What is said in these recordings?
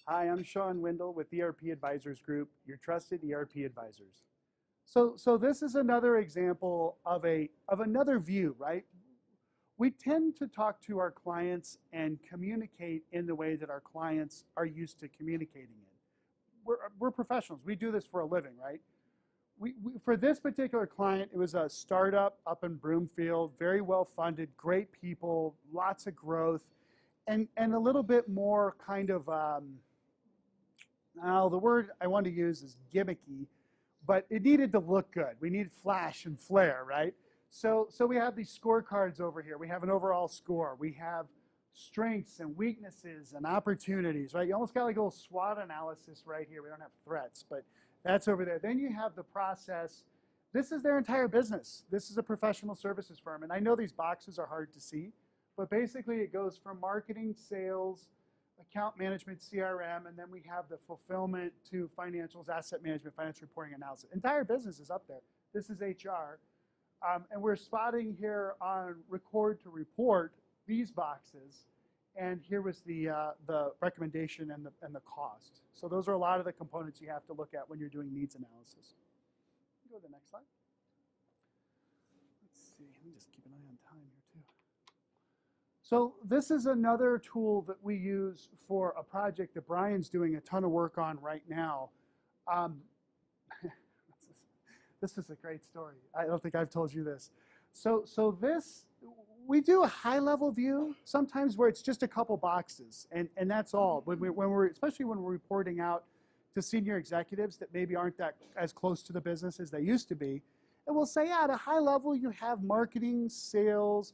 Hi, I'm Sean Windle with ERP Advisors Group, your trusted ERP advisors. So this is another example of another view, right? We tend to talk to our clients and communicate in the way that our clients are used to communicating in. We're professionals. We do this for a living, right? For this particular client, it was a startup up in Broomfield, very well funded, great people, lots of growth, and a little bit more kind of, now the word I want to use is gimmicky, but it needed to look good. We needed flash and flare, right? So we have these scorecards over here. We have an overall score. We have strengths and weaknesses and opportunities, right? You almost got like a little SWOT analysis right here. We don't have threats, but that's over there. Then you have the process. This is their entire business. This is a professional services firm. And I know these boxes are hard to see, but basically it goes from marketing, sales, account management, CRM, and then we have the fulfillment to financials, asset management, financial reporting, analysis. Entire business is up there. This is HR. And we're spotting here on record to report these boxes. And here was the recommendation and the cost. So those are a lot of the components you have to look at when you're doing needs analysis. Go to the next slide. Let's see. Let me just keep an eye on time here too. So this is another tool that we use for a project that Brian's doing a ton of work on right now. This is a great story. I don't think I've told you this. So this, we do a high-level view sometimes where it's just a couple boxes, and that's all. Especially when we're reporting out to senior executives that maybe aren't that as close to the business as they used to be, and we'll say, yeah, at a high level, you have marketing, sales,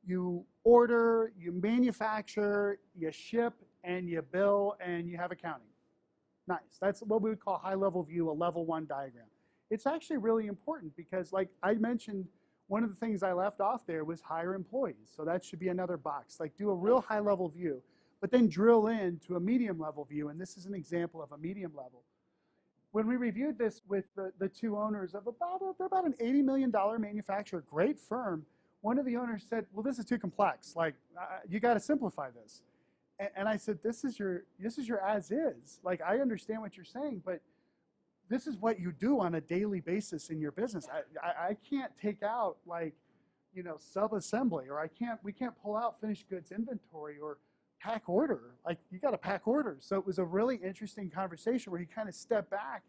you order, you manufacture, you ship, and you bill, and you have accounting. Nice. That's what we would call high-level view, a level 1 diagram. It's actually really important because, like I mentioned, one of the things I left off there was hire employees. So that should be another box. Like do a real high-level view, but then drill into a medium-level view. And this is an example of a medium level. When we reviewed this with the two owners of they're about an $80 million manufacturer, great firm, one of the owners said, well, this is too complex. Like, you got to simplify this. And I said, this is your as is. Like, I understand what you're saying, but this is what you do on a daily basis in your business. I can't take out like, sub-assembly, or we can't pull out finished goods inventory or pack order. Like you got to pack orders. So it was a really interesting conversation where he kind of stepped back.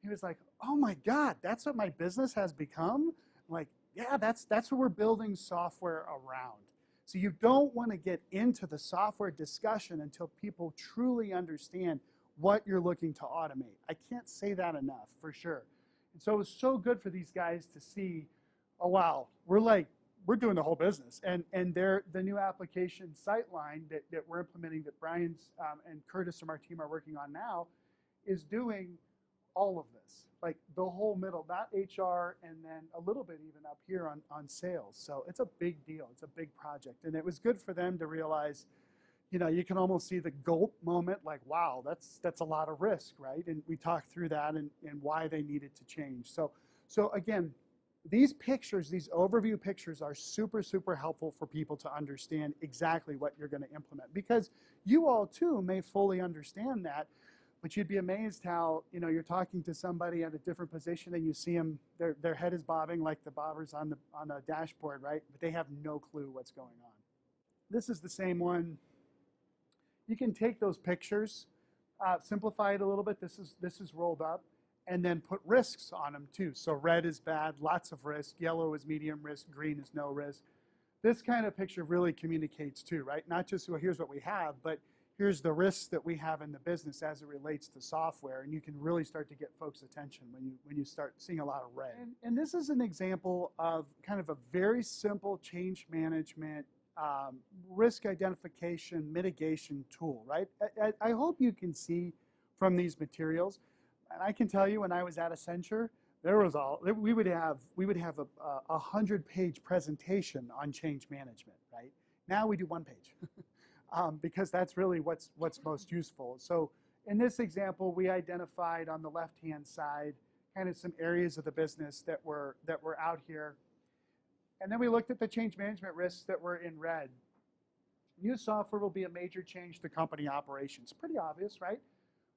He was like, oh my God, that's what my business has become? I'm like, yeah, that's what we're building software around. So you don't want to get into the software discussion until people truly understand what you're looking to automate. I can't say that enough, for sure. And so it was so good for these guys to see, oh wow, we're doing the whole business. And the new application Sightline that we're implementing, that Brian's and Curtis from our team are working on now, is doing all of this. Like the whole middle, not HR, and then a little bit even up here on sales. So it's a big deal. It's a big project. And it was good for them to realize, you can almost see the gulp moment, like, wow, that's a lot of risk, right? And we talked through that and why they needed to change. So again, these pictures, these overview pictures are super, super helpful for people to understand exactly what you're going to implement. Because you all, too, may fully understand that, but you'd be amazed how, you're talking to somebody at a different position and you see them, their head is bobbing like the bobbers on a dashboard, right? But they have no clue what's going on. This is the same one. You can take those pictures, simplify it a little bit. This is rolled up, and then put risks on them too. So red is bad, lots of risk. Yellow is medium risk. Green is no risk. This kind of picture really communicates too, right? Not just, well, here's what we have, but here's the risks that we have in the business as it relates to software, and you can really start to get folks' attention when you start seeing a lot of red. And this is an example of kind of a very simple change management risk identification mitigation tool, right? I hope you can see from these materials, and I can tell you when I was at Accenture, we would have a 100-page presentation on change management, right? Now we do one page because that's really what's most useful. So in this example, we identified on the left-hand side kind of some areas of the business that were out here. And then we looked at the change management risks that were in red. New software will be a major change to company operations. Pretty obvious, right?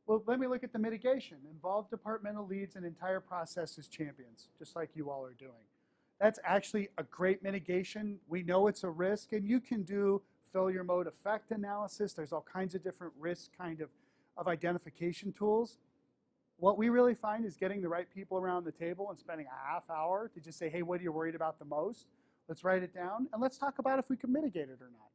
Well, let me look at the mitigation. Involve departmental leads and entire process as champions, just like you all are doing. That's actually a great mitigation. We know it's a risk, and you can do failure mode effect analysis. There's all kinds of different risk of identification tools. What we really find is getting the right people around the table and spending a half hour to just say, hey, what are you worried about the most? Let's write it down, and let's talk about if we can mitigate it or not.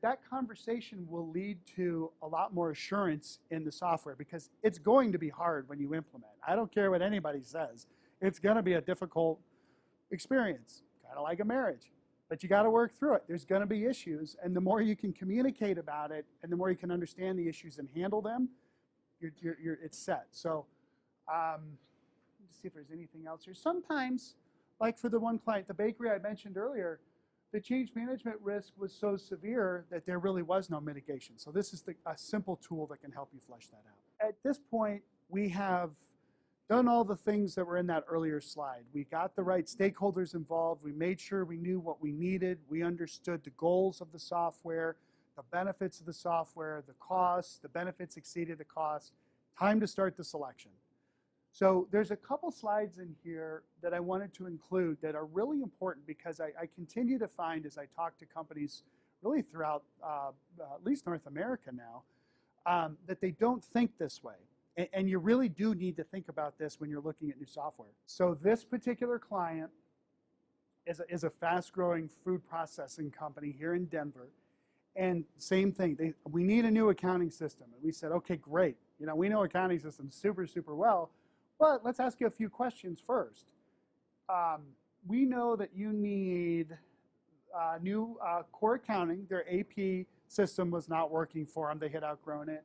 That conversation will lead to a lot more assurance in the software, because it's going to be hard when you implement. I don't care what anybody says. It's going to be a difficult experience, kind of like a marriage. But you got to work through it. There's going to be issues, and the more you can communicate about it, and the more you can understand the issues and handle them, it's set. So let's see if there's anything else here. Sometimes, like for the one client, the bakery I mentioned earlier, the change management risk was so severe that there really was no mitigation. So this is a simple tool that can help you flesh that out. At this point, we have done all the things that were in that earlier slide. We got the right stakeholders involved. We made sure we knew what we needed. We understood the goals of the software, the benefits of the software, the costs, the benefits exceeded the costs. Time to start the selection. So there's a couple slides in here that I wanted to include that are really important, because I continue to find, as I talk to companies really throughout at least North America now, that they don't think this way. And you really do need to think about this when you're looking at new software. So this particular client is a fast-growing food processing company here in Denver. And same thing, we need a new accounting system. And we said, okay, great. We know accounting systems super, super well, but let's ask you a few questions first. We know that you need new core accounting. Their AP system was not working for them. They had outgrown it.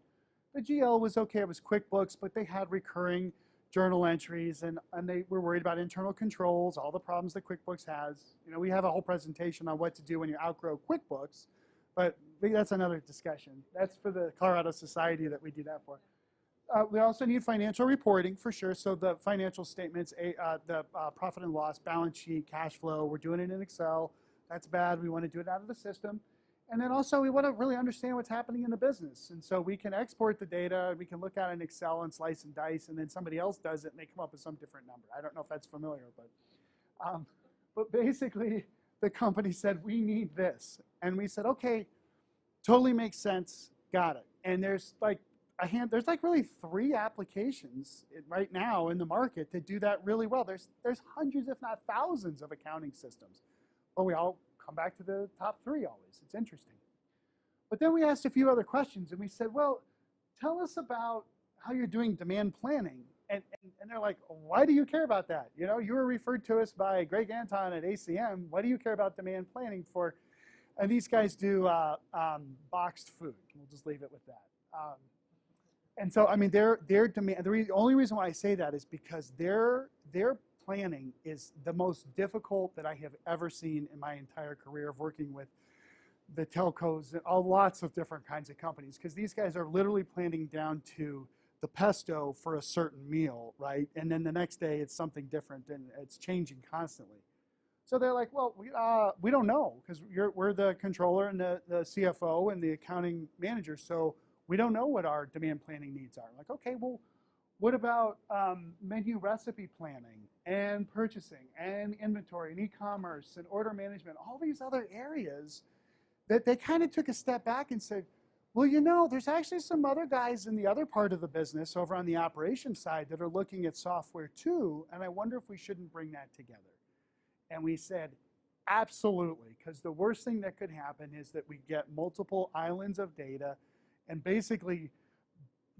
The GL was okay, it was QuickBooks, but they had recurring journal entries, and they were worried about internal controls, all the problems that QuickBooks has. We have a whole presentation on what to do when you outgrow QuickBooks, but that's another discussion. That's for the Colorado Society that we do that for. We also need financial reporting for sure, so the financial statements, the profit and loss, balance sheet, cash flow, we're doing it in Excel. That's bad, we want to do it out of the system. And then also we want to really understand what's happening in the business. And so we can export the data, we can look at it in Excel and slice and dice, and then somebody else does it and they come up with some different number. I don't know if that's familiar, but basically the company said, we need this. And we said, okay, totally makes sense, got it. And there's like really 3 applications right now in the market that do that really well. There's hundreds, if not thousands, of accounting systems. But we all come back to the top 3 always. It's interesting. But then we asked a few other questions, and we said, well, tell us about how you're doing demand planning. And they're like, why do you care about that? You were referred to us by Greg Anton at ACM. Why do you care about demand planning for? And these guys do boxed food. We'll just leave it with that. And so, I mean, their demand. The only reason why I say that is because their planning is the most difficult that I have ever seen in my entire career of working with the telcos and lots of different kinds of companies, because these guys are literally planning down to the pesto for a certain meal, right? And then the next day it's something different, and it's changing constantly. So they're like, well, we don't know, because we're the controller and the CFO and the accounting manager, so we don't know what our demand planning needs are. I'm like, okay, well, what about menu recipe planning and purchasing and inventory and e-commerce and order management, all these other areas that they kind of took a step back and said, well, there's actually some other guys in the other part of the business over on the operations side that are looking at software too, and I wonder if we shouldn't bring that together. And we said, absolutely, because the worst thing that could happen is that we get multiple islands of data and basically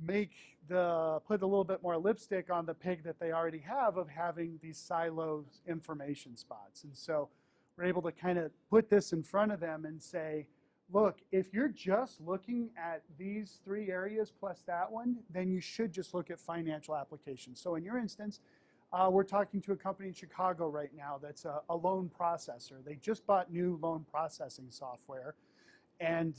put a little bit more lipstick on the pig that they already have of having these silos information spots. And so we're able to kind of put this in front of them and say, look, if you're just looking at these 3 areas plus that one, then you should just look at financial applications. So in your instance, we're talking to a company in Chicago right now that's a loan processor. They just bought new loan processing software, and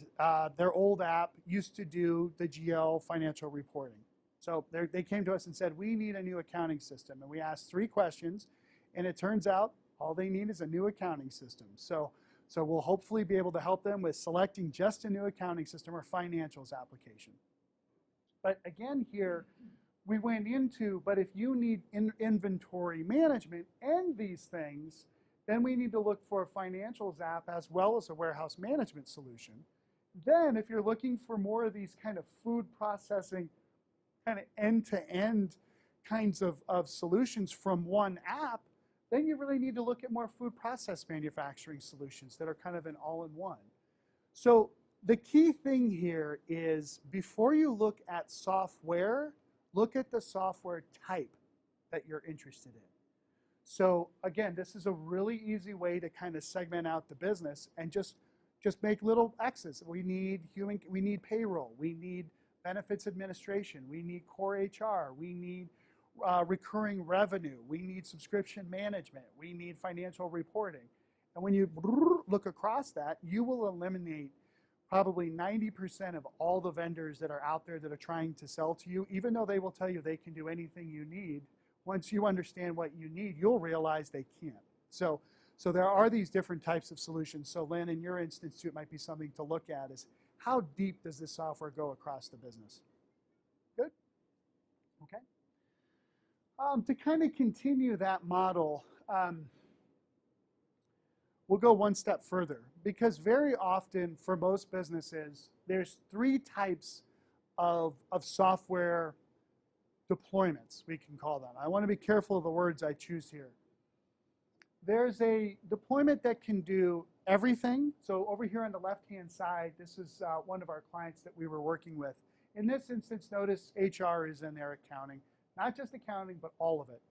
their old app used to do the GL financial reporting. So they came to us and said, we need a new accounting system. And we asked 3 questions, and it turns out all they need is a new accounting system. So So we'll hopefully be able to help them with selecting just a new accounting system or financials application. But again here, we went into, but if you need inventory management and these things, then we need to look for a financials app as well as a warehouse management solution. Then if you're looking for more of these kind of food processing, kind of end-to-end kinds of solutions from one app, then you really need to look at more food process manufacturing solutions that are kind of an all-in-one. So the key thing here is before you look at software, look at the software type that you're interested in. So again, this is a really easy way to kind of segment out the business and just make little X's. We need payroll, we need benefits administration, we need core HR, we need recurring revenue, we need subscription management, we need financial reporting. And when you look across that, you will eliminate probably 90% of all the vendors that are out there that are trying to sell to you. Even though they will tell you they can do anything you need, once you understand what you need, you'll realize they can't. So there are these different types of solutions. So Lynn, in your instance too, it might be something to look at is how deep does this software go across the business? Good? Okay. To kind of continue that model, we'll go one step further, because very often for most businesses, there's three types of software deployments, we can call them. I want to be careful of the words I choose here. There's a deployment that can do everything. So over here on the left-hand side, this is one of our clients that we were working with. In this instance, notice HR is in there, accounting. Not just accounting, but all of it.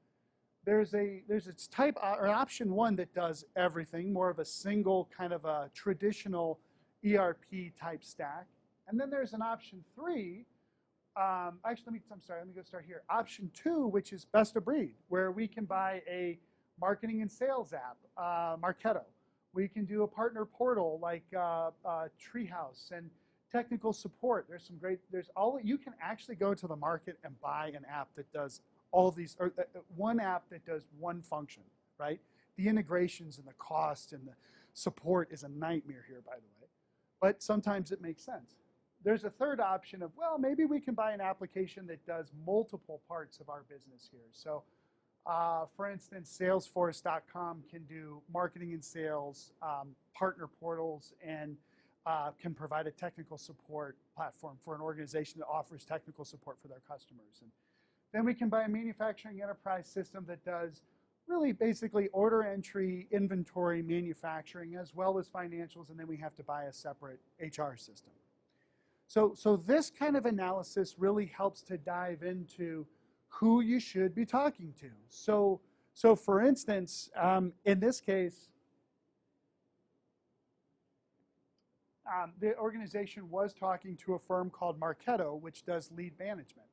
There's its type or option one that does everything, more of a single kind of a traditional ERP type stack. And then there's an option three. Actually, let me go start here. Option two, which is best of breed, where we can buy a marketing and sales app, Marketo. We can do a partner portal like Treehouse and technical support. You can actually go to the market and buy an app that does all of these, or one app that does one function, right? The integrations and the cost and the support is a nightmare here, by the way. But sometimes it makes sense. There's a third option of, well, maybe we can buy an application that does multiple parts of our business here. So, for instance, Salesforce.com can do marketing and sales, partner portals, and can provide a technical support platform for an organization that offers technical support for their customers. And then we can buy a manufacturing enterprise system that does really basically order entry, inventory, manufacturing, as well as financials, and then we have to buy a separate HR system. So this kind of analysis really helps to dive into who you should be talking to. So for instance, in this case, the organization was talking to a firm called Marketo, which does lead management.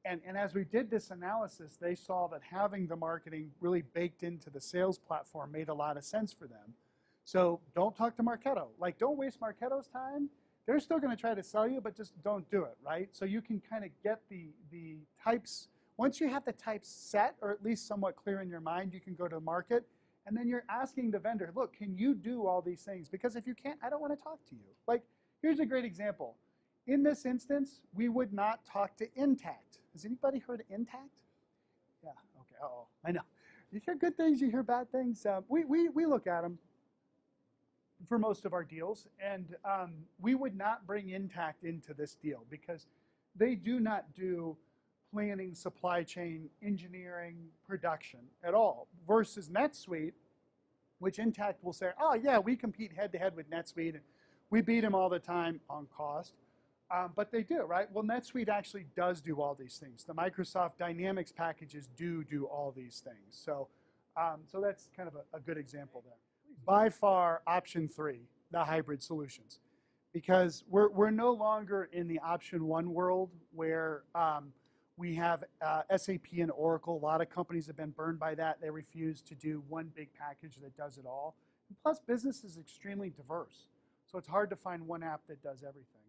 And as we did this analysis, they saw that having the marketing really baked into the sales platform made a lot of sense for them. So don't talk to Marketo. Like, don't waste Marketo's time. They're still going to try to sell you, but just don't do it, right? So you can kind of get the types. Once you have the types set, or at least somewhat clear in your mind, you can go to market, and then you're asking the vendor, look, can you do all these things? Because if you can't, I don't want to talk to you. Like, here's a great example. In this instance, we would not talk to Intacct. Has anybody heard of Intacct? Yeah, okay, uh-oh, I know. You hear good things, you hear bad things. We look at them for most of our deals, and we would not bring Intacct into this deal because they do not do planning, supply chain, engineering, production at all, versus NetSuite, which Intacct will say, oh yeah, we compete head-to-head with NetSuite, and we beat them all the time on cost. But they do, right? Well, NetSuite actually does do all these things. The Microsoft Dynamics packages do all these things. So that's kind of a good example there. By far, option three, the hybrid solutions. Because we're no longer in the option one world where we have SAP and Oracle. A lot of companies have been burned by that. They refuse to do one big package that does it all. And plus, business is extremely diverse. So it's hard to find one app that does everything.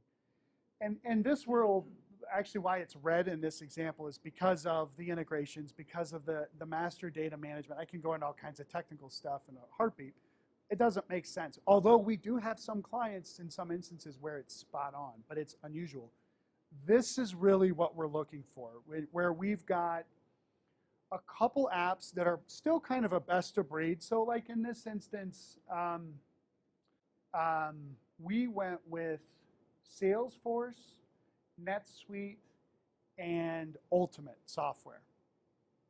And this world, actually why it's red in this example is because of the integrations, because of the master data management. I can go into all kinds of technical stuff in a heartbeat. it doesn't make sense. Although we do have some clients in some instances where it's spot on, but it's unusual. This is really what we're looking for, where we've got a couple apps that are still kind of a best of breed. So like in this instance, we went with Salesforce, NetSuite, and Ultimate software.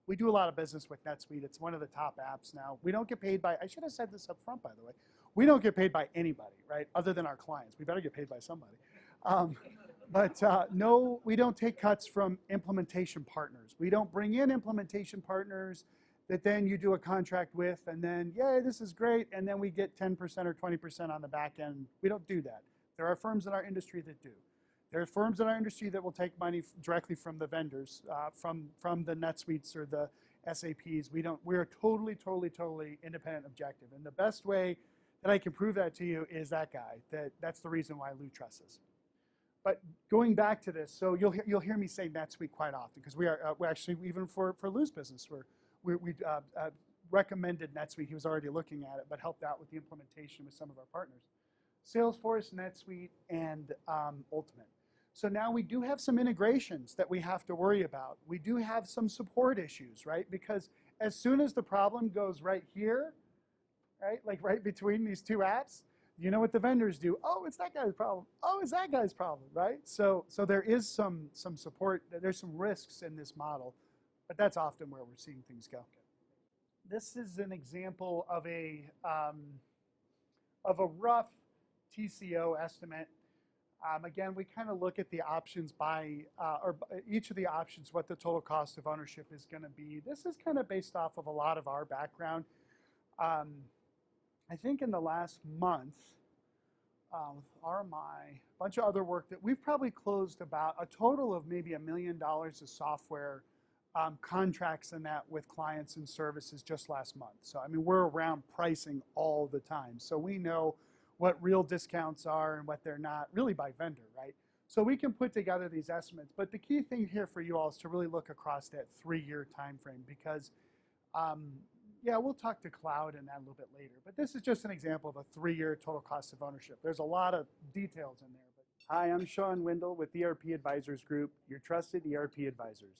We do a lot of business with NetSuite. It's one of the top apps now. We don't get paid by, I should have said this up front, by the way. We don't get paid by anybody, right, other than our clients. We better get paid by somebody. No, we don't take cuts from implementation partners. We don't bring in implementation partners that then you do a contract with, and then, yay, this is great, and then we get 10% or 20% on the back end. We don't do that. There are firms in our industry that do. There are firms in our industry that will take money directly from the vendors, from the NetSuites or the SAPs. We're totally independent objective. And the best way that I can prove that to you is that guy. That's the reason why Lou trusts us. But going back to this, so you'll hear me say NetSuite quite often, because we actually, even for Lou's business, we recommended NetSuite. He was already looking at it, but helped out with the implementation with some of our partners. Salesforce, NetSuite, and Ultimate. So now we do have some integrations that we have to worry about. We do have some support issues, right? Because as soon as the problem goes right here, right, like right between these two apps, you know what the vendors do? Oh, it's that guy's problem. Oh, it's that guy's problem, right? So there is some support. There's some risks in this model, but that's often where we're seeing things go. This is an example of a rough TCO estimate. Again, we kind of look at the options or each of the options, what the total cost of ownership is going to be. This is kind of based off of a lot of our background. I think in the last month, RMI, a bunch of other work that we've probably closed about a total of maybe $1 million of software contracts and that with clients and services just last month. So, I mean, we're around pricing all the time. So we know what real discounts are and what they're not, really by vendor, right? So we can put together these estimates. But the key thing here for you all is to really look across that 3-year time frame, because, yeah, we'll talk to cloud and that a little bit later. But this is just an example of a 3-year total cost of ownership. There's a lot of details in there. But hi, I'm Sean Windle with ERP Advisors Group, your trusted ERP advisors.